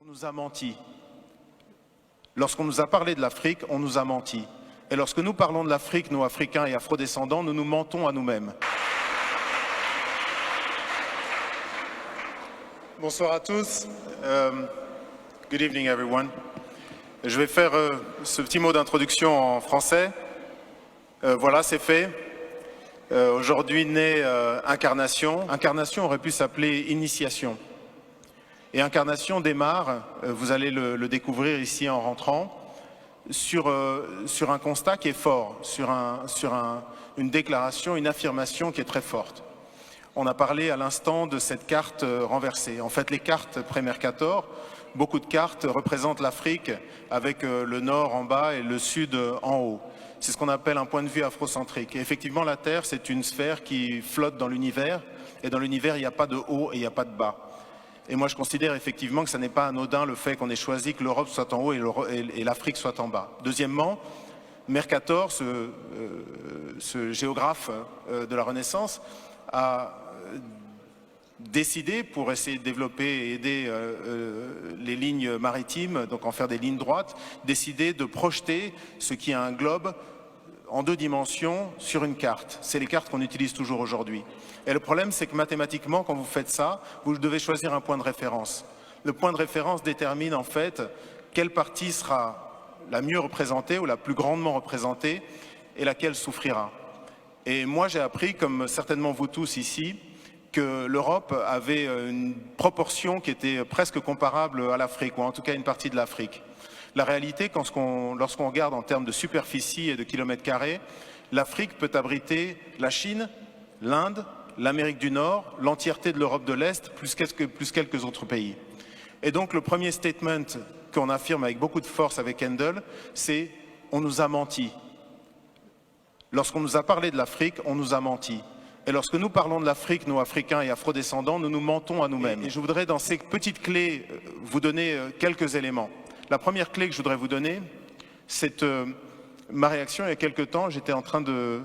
On nous a menti. Lorsqu'on nous a parlé de l'Afrique, on nous a menti. Et lorsque nous parlons de l'Afrique, nous, Africains et Afrodescendants, nous nous mentons à nous-mêmes. Bonsoir à tous. Good evening, everyone. Je vais faire ce petit mot d'introduction en français. Voilà, c'est fait. Aujourd'hui naît Incarnation. Incarnation aurait pu s'appeler Initiation. Et Incarnation démarre, vous allez le découvrir ici en rentrant, sur un constat qui est fort, sur une déclaration, une affirmation qui est très forte. On a parlé à l'instant de cette carte renversée. En fait, les cartes pré-Mercator, beaucoup de cartes représentent l'Afrique avec le nord en bas et le sud en haut. C'est ce qu'on appelle un point de vue afrocentrique. Et effectivement, la Terre, c'est une sphère qui flotte dans l'univers. Et dans l'univers, il n'y a pas de haut et il n'y a pas de bas. Et moi, je considère effectivement que ce n'est pas anodin le fait qu'on ait choisi que l'Europe soit en haut et l'Afrique soit en bas. Deuxièmement, Mercator, ce géographe de la Renaissance, a décidé, pour essayer de développer et aider les lignes maritimes, donc en faire des lignes droites, décidé de projeter ce qui est un globe en 2 dimensions sur une carte. C'est les cartes qu'on utilise toujours aujourd'hui. Et le problème, c'est que mathématiquement, quand vous faites ça, vous devez choisir un point de référence. Le point de référence détermine en fait quelle partie sera la mieux représentée ou la plus grandement représentée et laquelle souffrira. Et moi, j'ai appris, comme certainement vous tous ici, que l'Europe avait une proportion qui était presque comparable à l'Afrique, ou en tout cas une partie de l'Afrique. La réalité, lorsqu'on regarde en termes de superficie et de kilomètres carrés, l'Afrique peut abriter la Chine, l'Inde, l'Amérique du Nord, l'entièreté de l'Europe de l'Est, plus quelques autres pays. Et donc le premier statement qu'on affirme avec beaucoup de force avec Handel, c'est « on nous a menti ». Lorsqu'on nous a parlé de l'Afrique, on nous a menti. Et lorsque nous parlons de l'Afrique, nous, Africains et Afrodescendants, nous nous mentons à nous-mêmes. Et je voudrais, dans ces petites clés, vous donner quelques éléments. La première clé que je voudrais vous donner, c'est ma réaction il y a quelques temps. J'étais en train de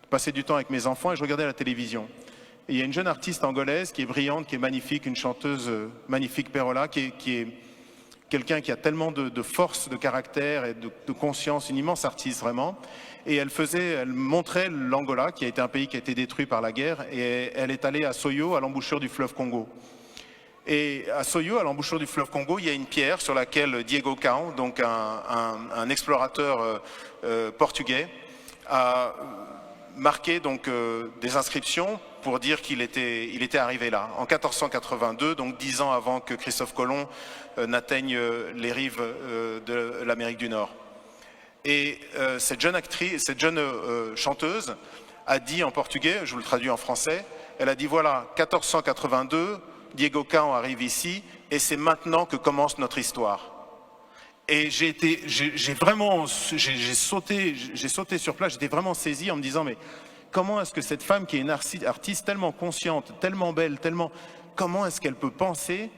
passer du temps avec mes enfants et je regardais la télévision. Et il y a une jeune artiste angolaise qui est brillante, qui est magnifique, une chanteuse magnifique, Perola, qui est quelqu'un qui a tellement de force, de caractère et de conscience, une immense artiste vraiment. Et elle montrait l'Angola, qui a été un pays qui a été détruit par la guerre, et elle est allée à Soyo, à l'embouchure du fleuve Congo. Et à Soyo, à l'embouchure du fleuve Congo, il y a une pierre sur laquelle Diego Cao, donc un explorateur portugais, a marqué donc des inscriptions pour dire qu'il était arrivé là, en 1482, donc 10 ans avant que Christophe Colomb n'atteigne les rives de l'Amérique du Nord. Et cette jeune chanteuse a dit en portugais, je vous le traduis en français, elle a dit voilà, 1482, Diego Cao arrive ici et c'est maintenant que commence notre histoire. Et j'ai sauté sur place, j'étais vraiment saisi en me disant mais comment est-ce que cette femme qui est une artiste tellement consciente, tellement belle, comment est-ce qu'elle peut penser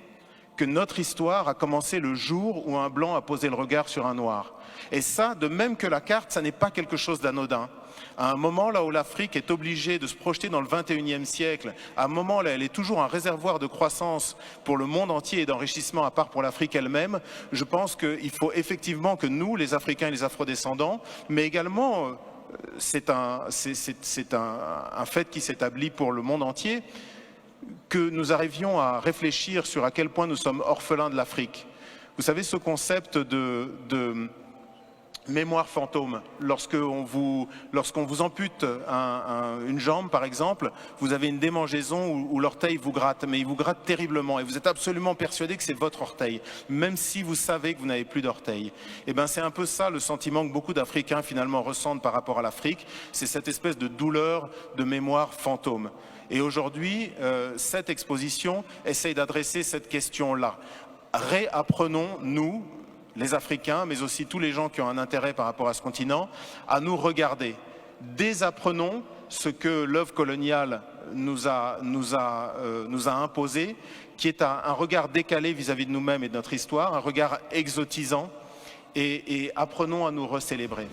que notre histoire a commencé le jour où un blanc a posé le regard sur un noir? Et ça, de même que la carte, ça n'est pas quelque chose d'anodin. À un moment là où l'Afrique est obligée de se projeter dans le 21e siècle, à un moment là elle est toujours un réservoir de croissance pour le monde entier et d'enrichissement à part pour l'Afrique elle-même, je pense qu'il faut effectivement que nous, les Africains et les Afrodescendants, mais également, c'est un fait qui s'établit pour le monde entier, que nous arrivions à réfléchir sur à quel point nous sommes orphelins de l'Afrique. Vous savez, ce concept de mémoire fantôme, lorsqu'on vous ampute une jambe par exemple, vous avez une démangeaison où l'orteil vous gratte, mais il vous gratte terriblement et vous êtes absolument persuadé que c'est votre orteil, même si vous savez que vous n'avez plus d'orteil. Et bien c'est un peu ça le sentiment que beaucoup d'Africains finalement ressentent par rapport à l'Afrique, c'est cette espèce de douleur de mémoire fantôme. Et aujourd'hui, cette exposition essaye d'adresser cette question-là. Réapprenons, nous, les Africains, mais aussi tous les gens qui ont un intérêt par rapport à ce continent, à nous regarder. Désapprenons ce que l'œuvre coloniale nous a imposé, qui est un regard décalé vis-à-vis de nous-mêmes et de notre histoire, un regard exotisant, et apprenons à nous recélébrer.